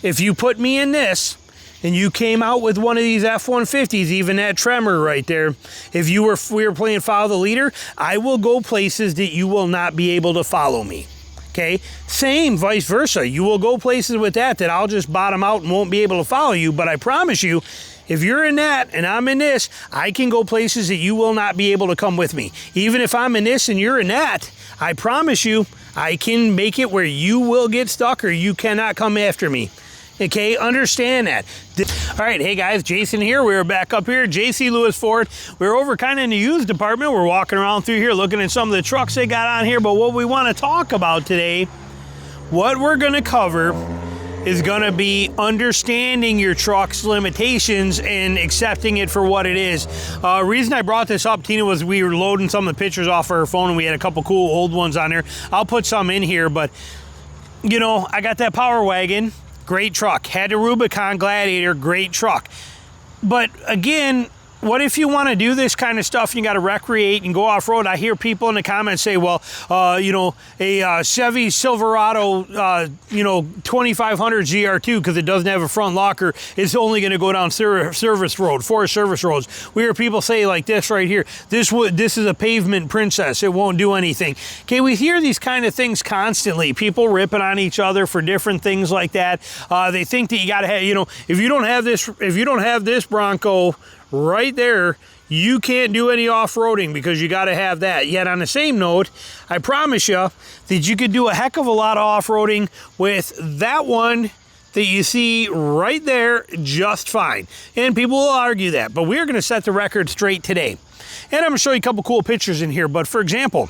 If you put me in this and you came out with one of these F-150s, even that Tremor right there, if we were playing follow the leader, I will go places that you will not be able to follow me. Okay, same vice versa. You will go places with that I'll just bottom out and won't be able to follow you. But I promise you, if you're in that and I'm in this, I can go places that you will not be able to come with me. Even if I'm in this and you're in that, I promise you, I can make it where you will get stuck or you cannot come after me. Okay, understand that. All right, hey guys, Jason here. We're back up here, JC Lewis Ford. We're over kind of in the used department. We're walking around through here looking at some of the trucks they got on here. But what we want to talk about today, what we're going to cover is going to be understanding your truck's limitations and accepting it for what it is. Reason I brought this up, Tina, was we were loading some of the pictures off her phone and we had a couple cool old ones on there. I'll put some in here, but you know, I got that Power Wagon. Great truck. Had a Rubicon Gladiator, great truck. But again, what if you want to do this kind of stuff and you got to recreate and go off-road? I hear people in the comments say, well, you know, a Chevy Silverado, you know, 2500 GR2, because it doesn't have a front locker, it's only going to go down service road, forest service roads. We hear people say like this right here, this is a pavement princess, it won't do anything. Okay, we hear these kind of things constantly. People ripping on each other for different things like that. They think that you got to have, you know, if you don't have this Bronco right there, you can't do any off-roading because you got to have that. Yet on the same note, I promise you that you could do a heck of a lot of off-roading with that one that you see right there just fine. And people will argue that, but we're going to set the record straight today. And I'm going to show you a couple cool pictures in here. But for example,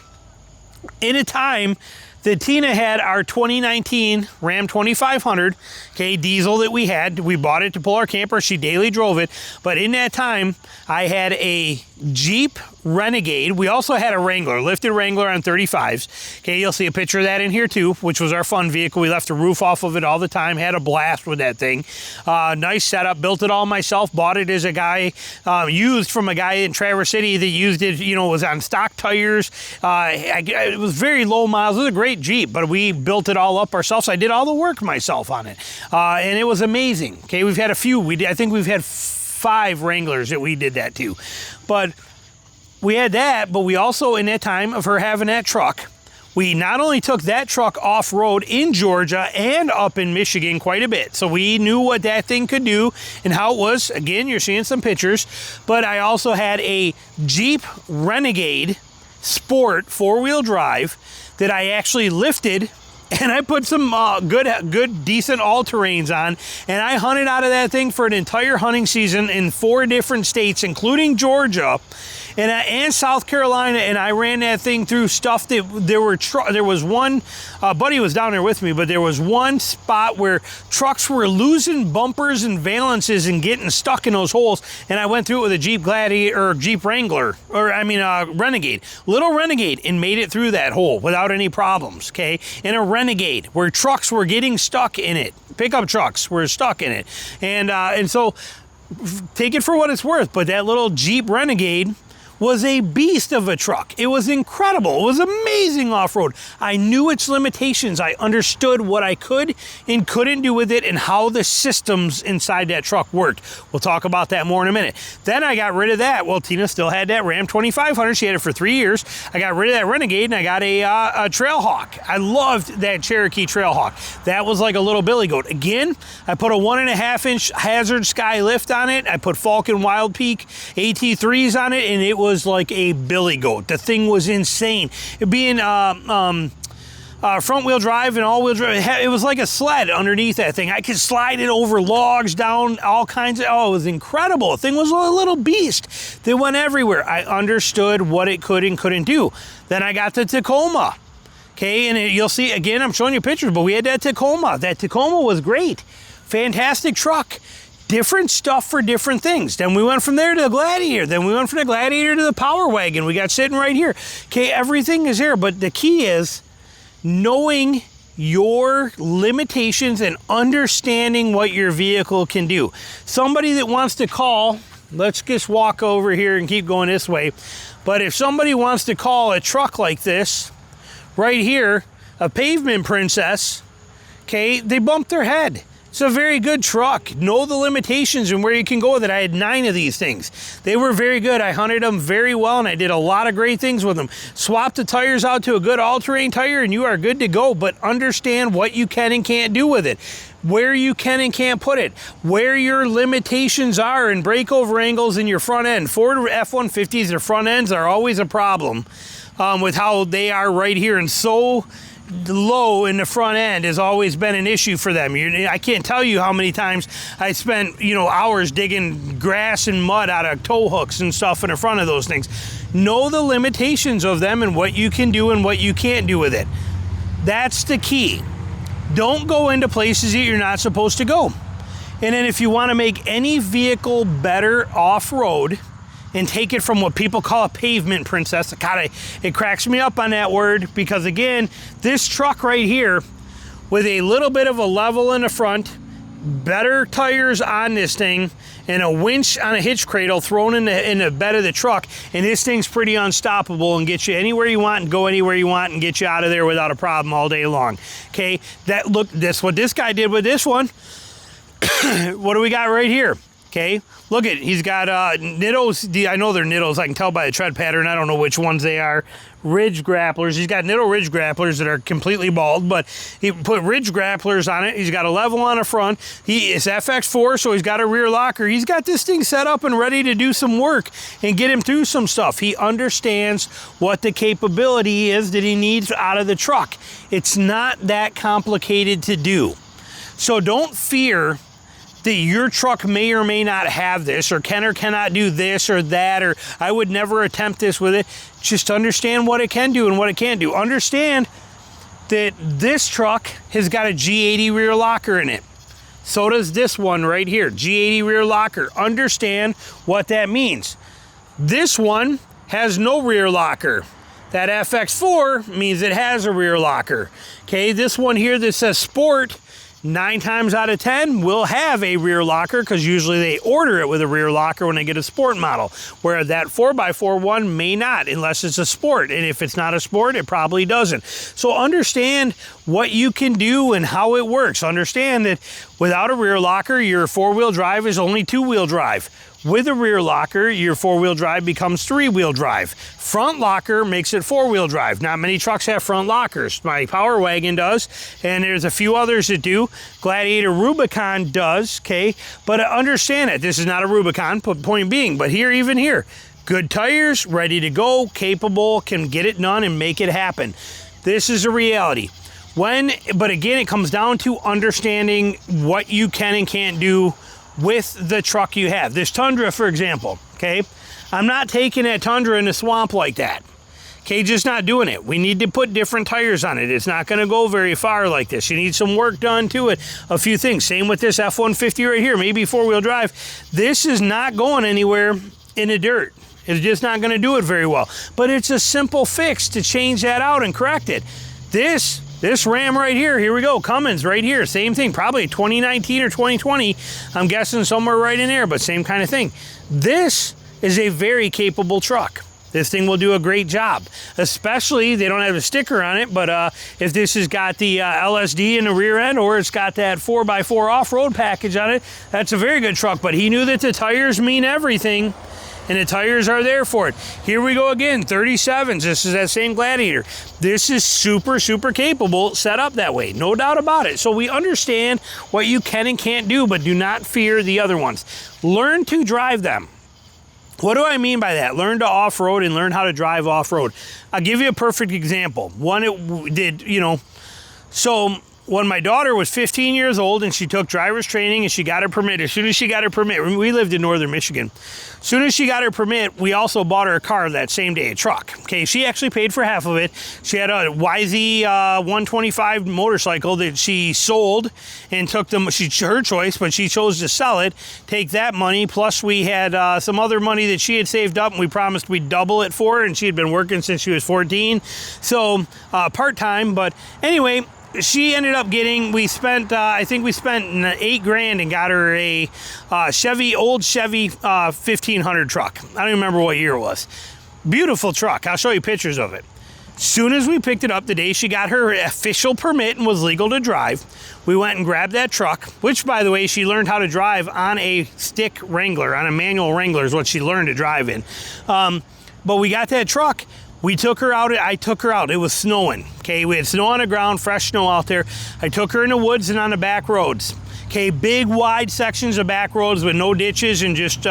in a time that Tina had our 2019 Ram 2500, okay, diesel that we had. We bought it to pull our camper. She daily drove it. But in that time, I had a Jeep Renegade. We also had a Wrangler, lifted Wrangler on 35s. Okay, you'll see a picture of that in here too, which was our fun vehicle. We left the roof off of it all the time, had a blast with that thing. Nice setup, built it all myself, bought it as a guy, used from a guy in Traverse City that used it, you know, was on stock tires. It was very low miles. It was a great Jeep, but we built it all up ourselves. I did all the work myself on it, and it was amazing. Okay, we've had a few. I think we've had 5 Wranglers that we did that to. But we had that, but we also, in that time of her having that truck, we not only took that truck off-road in Georgia and up in Michigan quite a bit. So we knew what that thing could do and how it was. Again, you're seeing some pictures. But I also had a Jeep Renegade Sport 4-wheel drive that I actually lifted, and I put some good, decent all-terrains on, and I hunted out of that thing for an entire hunting season in 4 different states, including Georgia and South Carolina, and I ran that thing through stuff that there was one, Buddy was down there with me, but there was one spot where trucks were losing bumpers and valances and getting stuck in those holes, and I went through it with a Jeep Gladiator, or Jeep Wrangler, Renegade, little Renegade, and made it through that hole without any problems, okay? In a Renegade, where trucks were getting stuck in it, pickup trucks were stuck in it, and so take it for what it's worth, but that little Jeep Renegade was a beast of a truck. It was incredible. It was amazing off-road. I knew its limitations. I understood what I could and couldn't do with it and how the systems inside that truck worked. We'll talk about that more in a minute. Then I got rid of that. Well, Tina still had that Ram 2500. She had it for 3 years. I got rid of that Renegade and I got a Trailhawk. I loved that Cherokee Trailhawk. That was like a little billy goat. Again, I put a 1.5-inch Hazard Sky lift on it. I put Falcon Wild Peak AT3s on it, and it was like a billy goat. The thing was insane. It being front wheel drive and all wheel drive, it was like a sled underneath that thing. I could slide it over logs, down all kinds of, it was incredible. The thing was a little beast that went everywhere. I understood what it could and couldn't do. Then I got the Tacoma. Okay, and you'll see, again, I'm showing you pictures, but we had that Tacoma. That Tacoma was great. Fantastic truck. Different stuff for different things. Then we went from there to the Gladiator. Then we went from the Gladiator to the Power Wagon. We got sitting right here. Okay, everything is here, but the key is knowing your limitations and understanding what your vehicle can do. Somebody that wants to call, let's just walk over here and keep going this way. But if somebody wants to call a truck like this, right here, a pavement princess, okay, they bump their head. It's a very good truck. Know the limitations and where you can go with it. I had 9 of these things. They were very good. I hunted them very well, and I did a lot of great things with them. Swap the tires out to a good all-terrain tire, and you are good to go, but understand what you can and can't do with it, where you can and can't put it, where your limitations are in breakover angles in your front end. Ford F-150s, their front ends are always a problem with how they are right here, and so low in the front end has always been an issue for them. I can't tell you how many times I spent, hours digging grass and mud out of tow hooks and stuff in the front of those things. Know the limitations of them and what you can do and what you can't do with it. That's the key. Don't go into places that you're not supposed to go. And then if you want to make any vehicle better off-road, and take it from what people call a pavement princess. God, it cracks me up on that word, because again, this truck right here with a little bit of a level in the front, better tires on this thing, and a winch on a hitch cradle thrown in the bed of the truck, and this thing's pretty unstoppable and get you anywhere you want and go anywhere you want and get you out of there without a problem all day long. Okay, that's what this guy did with this one. What do we got right here? Okay, look at, he's got Nittos. I know they're Nittos. I can tell by the tread pattern. I don't know which ones they are. Ridge grapplers. He's got Nitto ridge grapplers that are completely bald, but he put ridge grapplers on it. He's got a level on the front. It's FX4, so he's got a rear locker. He's got this thing set up and ready to do some work and get him through some stuff. He understands what the capability is that he needs out of the truck. It's not that complicated to do. So don't fear that your truck may or may not have this, or can or cannot do this or that, or I would never attempt this with it. Just understand what it can do and what it can't do. Understand that this truck has got a G80 rear locker in it. So does this one right here, G80 rear locker. Understand what that means. This one has no rear locker. That FX4 means it has a rear locker. Okay, this one here that says Sport, 9 times out of 10 will have a rear locker, because usually they order it with a rear locker when they get a Sport model, where that 4x4 one may not, unless it's a Sport. And if it's not a Sport, it probably doesn't. So understand what you can do and how it works. Understand that without a rear locker, your 4-wheel drive is only 2-wheel drive. With a rear locker, your 4-wheel drive becomes 3-wheel drive. Front locker makes it 4-wheel drive. Not many trucks have front lockers. My Power Wagon does, and there's a few others that do. Gladiator Rubicon does, okay? But understand it. This is not a Rubicon, point being. But even here, good tires, ready to go, capable, can get it done and make it happen. This is a reality. But again, it comes down to understanding what you can and can't do with the truck you have. This Tundra, for example, okay? I'm not taking that Tundra in the swamp like that. Okay, just not doing it. We need to put different tires on it. It's not gonna go very far like this. You need some work done to it. A few things. Same with this F-150 right here, maybe 4-wheel drive. This is not going anywhere in the dirt. It's just not gonna do it very well. But it's a simple fix to change that out and correct it. This Ram right here we go, Cummins right here, same thing, probably 2019 or 2020, I'm guessing somewhere right in there, but same kind of thing. This is a very capable truck. This thing will do a great job, especially, they don't have a sticker on it, but if this has got the LSD in the rear end, or it's got that 4x4 off-road package on it, that's a very good truck. But he knew that the tires mean everything, and the tires are there for it. Here we go again, 37s. This is that same Gladiator. This is super, super capable, set up that way, no doubt about it. So we understand what you can and can't do, but do not fear the other ones. Learn to drive them. What do I mean by that? Learn to off-road and learn how to drive off-road. I'll give you a perfect example. One it did, so when my daughter was 15 years old and she took driver's training and she got her permit, as soon as she got her permit, we lived in northern Michigan. As soon as she got her permit, we also bought her a car that same day, a truck. Okay, she actually paid for half of it. She had a YZ 125 motorcycle that she sold and took her choice, but she chose to sell it, take that money, plus we had some other money that she had saved up, and we promised we'd double it for her, and she had been working since she was 14, so part-time. But anyway, she ended up getting, I think we spent $8,000 and got her a old Chevy 1500 truck. I don't even remember what year it was. Beautiful truck. I'll show you pictures of it. Soon as we picked it up, the day she got her official permit and was legal to drive, we went and grabbed that truck, which, by the way, she learned how to drive on a stick Wrangler, on a manual Wrangler is what she learned to drive in. But we got that truck. We took her out. I took her out. It was snowing. Okay, we had snow on the ground, fresh snow out there. I took her in the woods and on the back roads. Okay, big, wide sections of back roads with no ditches and just,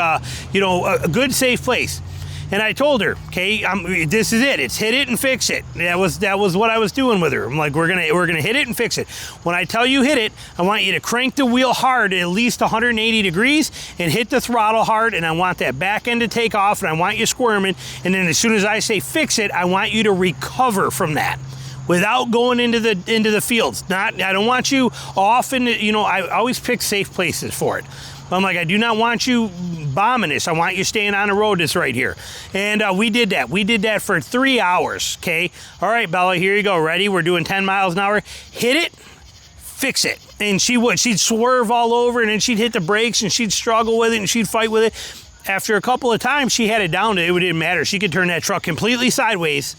you know, a good, safe place. And I told her, okay, this is it. It's hit it and fix it. That was what I was doing with her. I'm like, we're gonna hit it and fix it. When I tell you hit it, I want you to crank the wheel hard at least 180 degrees and hit the throttle hard. And I want that back end to take off, and I want you squirming. And then as soon as I say fix it, I want you to recover from that without going into the fields. I don't want you off in the, you know, I always pick safe places for it. I'm like, I do not want you bombing this. I want you staying on the road that's right here. And we did that. We did that for 3 hours, okay? All right, Bella, here you go. Ready? We're doing 10 miles an hour. Hit it, fix it. And she would. She'd swerve all over, and then she'd hit the brakes, and she'd struggle with it, and she'd fight with it. After a couple of times, she had it down. It didn't matter. She could turn that truck completely sideways,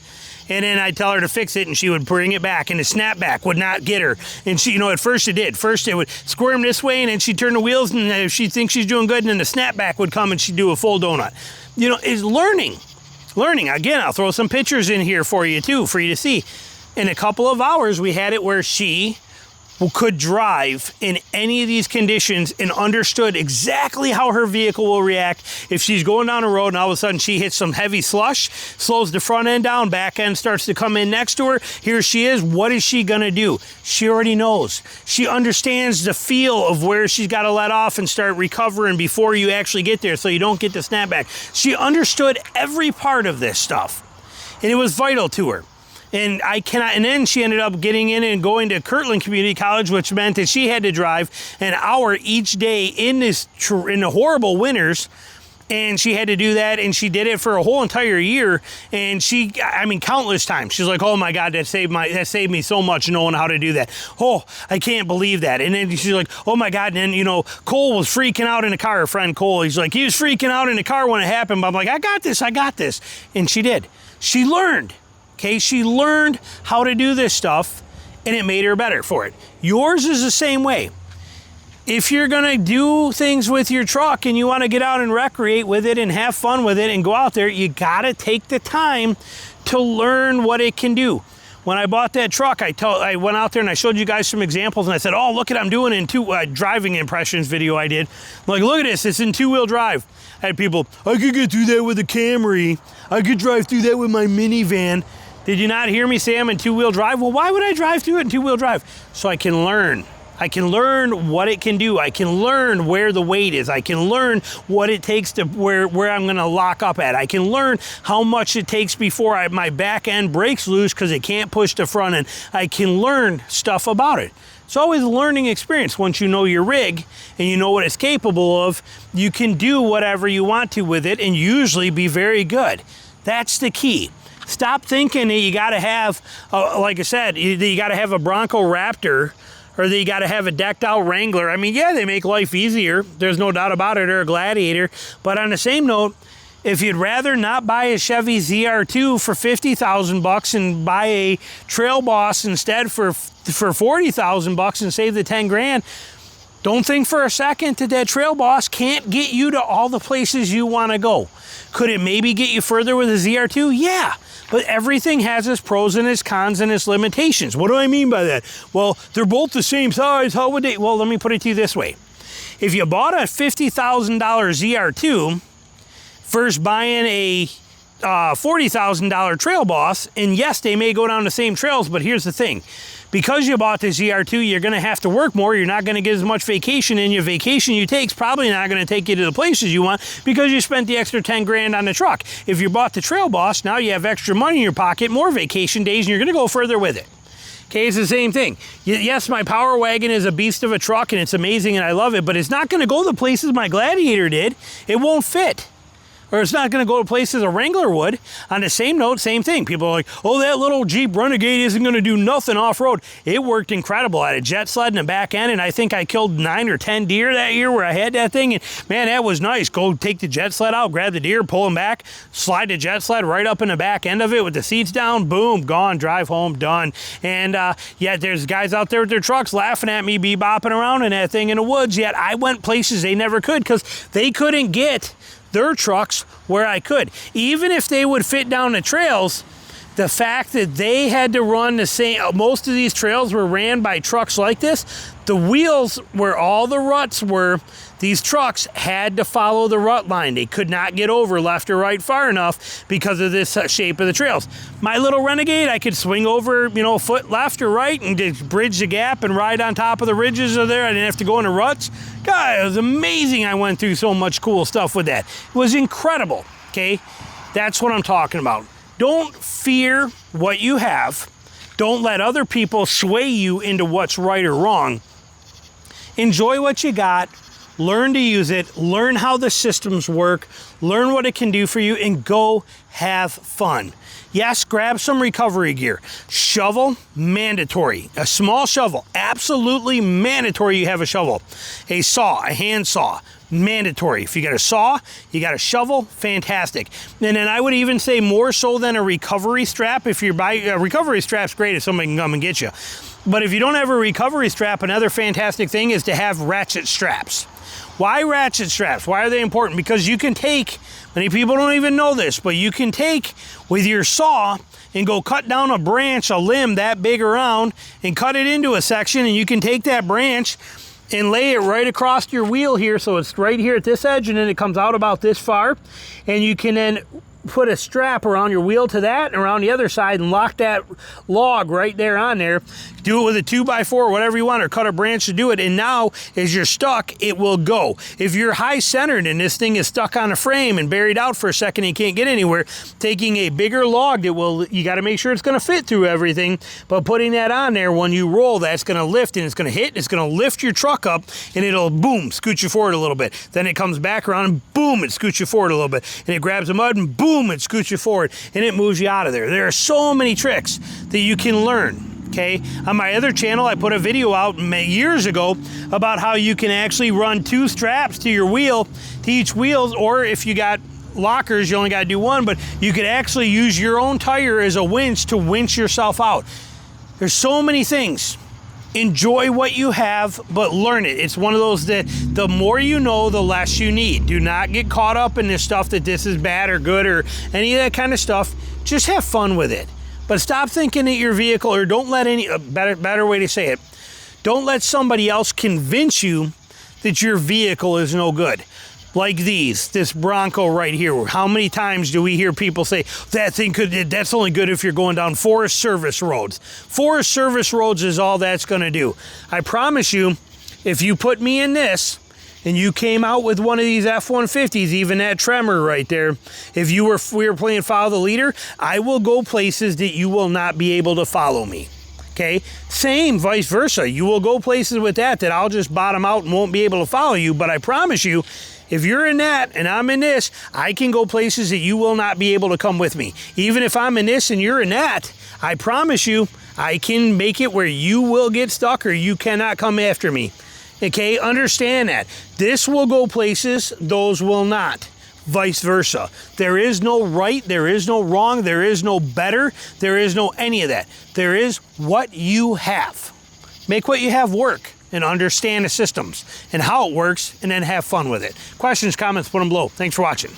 and then I'd tell her to fix it, and she would bring it back, and the snapback would not get her. And she, you know, at first it did. First it would squirm this way, and then she'd turn the wheels, and if she thinks she's doing good, and then the snapback would come, and she'd do a full donut. You know, it's learning. Learning. Again, I'll throw some pictures in here for you, too, for you to see. In a couple of hours, we had it where she could drive in any of these conditions and understood exactly how her vehicle will react if she's going down a road and all of a sudden she hits some heavy slush, slows the front end down, back end starts to come in next to her. Here she is. What is she going to do? She already knows. She understands the feel of where she's got to let off and start recovering before you actually get there so you don't get the snapback. She understood every part of this stuff, and it was vital to her. And and then she ended up getting in and going to Kirtland Community College, which meant that she had to drive an hour each day in the horrible winters. And she had to do that, and she did it for a whole entire year. And countless times. She's like, oh my God, that saved me so much knowing how to do that. Oh, I can't believe that. And then she's like, oh my God. And then, you know, Cole was freaking out in the car, her friend Cole. He's like, he was freaking out in the car when it happened. But I'm like, I got this. And she did. She learned. Okay, she learned how to do this stuff, and it made her better for it. Yours is the same way. If you're gonna do things with your truck and you wanna get out and recreate with it and have fun with it and go out there, you gotta take the time to learn what it can do. When I bought that truck, I went out there and I showed you guys some examples, and I said, oh, look at I'm doing in driving impressions video I did. I'm like, look at this, it's in two-wheel drive. I had people, I could get through that with a Camry. I could drive through that with my minivan. Did you not hear me say I'm in two-wheel drive? Well, why would I drive through it in two-wheel drive? So I can learn. I can learn what it can do. I can learn where the weight is. I can learn what it takes to where I'm going to lock up at. I can learn how much it takes before my back end breaks loose because it can't push the front end. I can learn stuff about it. It's always a learning experience. Once you know your rig and you know what it's capable of, you can do whatever you want to with it and usually be very good. That's the key. Stop thinking that you got to have, like I said, you got to have a Bronco Raptor or that you got to have a decked out Wrangler. I mean, yeah, they make life easier. There's no doubt about it, or a Gladiator. But on the same note, if you'd rather not buy a Chevy ZR2 for $50,000 and buy a Trail Boss instead for $40,000 and save the 10 grand, don't think for a second that Trail Boss can't get you to all the places you want to go. Could it maybe get you further with a ZR2? Yeah. But everything has its pros and its cons and its limitations. What do I mean by that? Well, they're both the same size. How would they? Well, let me put it to you this way. If you bought a $50,000 ZR2 versus buying a $40,000 Trail Boss, and yes, they may go down the same trails, but here's the thing. Because you bought the ZR2, you're going to have to work more. You're not going to get as much vacation, and your vacation you take's probably not going to take you to the places you want because you spent the extra 10 grand on the truck. If you bought the Trail Boss, now you have extra money in your pocket, more vacation days, and you're going to go further with it. Okay, it's the same thing. Yes, my Power Wagon is a beast of a truck, and it's amazing, and I love it, but it's not going to go the places my Gladiator did. It won't fit. or it's not going to go to places a Wrangler would. On the same note, same thing. People are like, oh, that little Jeep Renegade isn't going to do nothing off-road. It worked incredible. I had a jet sled in the back end, and I think I killed 9 or 10 deer that year where I had that thing, and man, that was nice. Go take the jet sled out, grab the deer, pull them back, slide the jet sled right up in the back end of it with the seats down, boom, gone, drive home, done. And yet there's guys out there with their trucks laughing at me, bebopping around in that thing in the woods, yet I went places they never could because they couldn't get their trucks where I could. Even if they would fit down the trails, the fact that they had to run the same, most of these trails were ran by trucks like this, the wheels where all the ruts were, these trucks had to follow the rut line. They could not get over left or right far enough because of this shape of the trails. My little Renegade, I could swing over, a foot left or right and just bridge the gap and ride on top of the ridges of there. I didn't have to go into ruts. God, it was amazing. I went through so much cool stuff with that. It was incredible, okay? That's what I'm talking about. Don't fear what you have. Don't let other people sway you into what's right or wrong. Enjoy what you got. Learn to use it, learn how the systems work, learn what it can do for you, and go have fun. Yes, grab some recovery gear. Shovel, mandatory. A small shovel, absolutely mandatory you have a shovel. A saw, a hand saw, mandatory. If you got a saw, you got a shovel, fantastic. And then I would even say more so than a recovery strap. If you're buying a recovery strap's great if somebody can come and get you. But if you don't have a recovery strap, another fantastic thing is to have ratchet straps. Why ratchet straps? Why are they important? Because you can take, many people don't even know this, but you can take with your saw and go cut down a branch, a limb that big around, and cut it into a section, and you can take that branch and lay it right across your wheel here, so it's right here at this edge, and then it comes out about this far, and you can then put a strap around your wheel to that and around the other side and lock that log right there on there. Do it with a 2x4, whatever you want, or cut a branch to do it. And now, as you're stuck, it will go. If you're high centered and this thing is stuck on a frame and buried out for a second and you can't get anywhere, taking a bigger log that will, you got to make sure it's going to fit through everything, but putting that on there, when you roll, that's going to lift and it's going to hit, and it's going to lift your truck up, and it'll boom, scoot you forward a little bit. Then it comes back around and boom, it scoots you forward a little bit. And it grabs the mud and boom, it scoots you forward, and it moves you out of there. There are so many tricks that you can learn. Okay, on my other channel, I put a video out years ago about how you can actually run 2 straps to your wheel, to each wheel, or if you got lockers, you only got to do one, but you could actually use your own tire as a winch to winch yourself out. There's so many things. Enjoy what you have, but learn it. It's one of those that the more you know, the less you need. Do not get caught up in this stuff that this is bad or good or any of that kind of stuff. Just have fun with it. But stop thinking that your vehicle, or don't let any, better way to say it, don't let somebody else convince you that your vehicle is no good. Like this Bronco right here. How many times do we hear people say, that's only good if you're going down Forest Service roads. Forest Service roads is all that's gonna do. I promise you, if you put me in this, and you came out with one of these F-150s, even that Tremor right there, if we were playing Follow the Leader, I will go places that you will not be able to follow me. Okay? Same, vice versa. You will go places with that I'll just bottom out and won't be able to follow you, but I promise you, if you're in that and I'm in this, I can go places that you will not be able to come with me. Even if I'm in this and you're in that, I promise you, I can make it where you will get stuck or you cannot come after me. Okay, understand that. This will go places, those will not. Vice versa. There is no right, there is no wrong, there is no better, there is no any of that. There is what you have. Make what you have work and understand the systems and how it works, and then have fun with it. Questions, comments, put them below. Thanks for watching.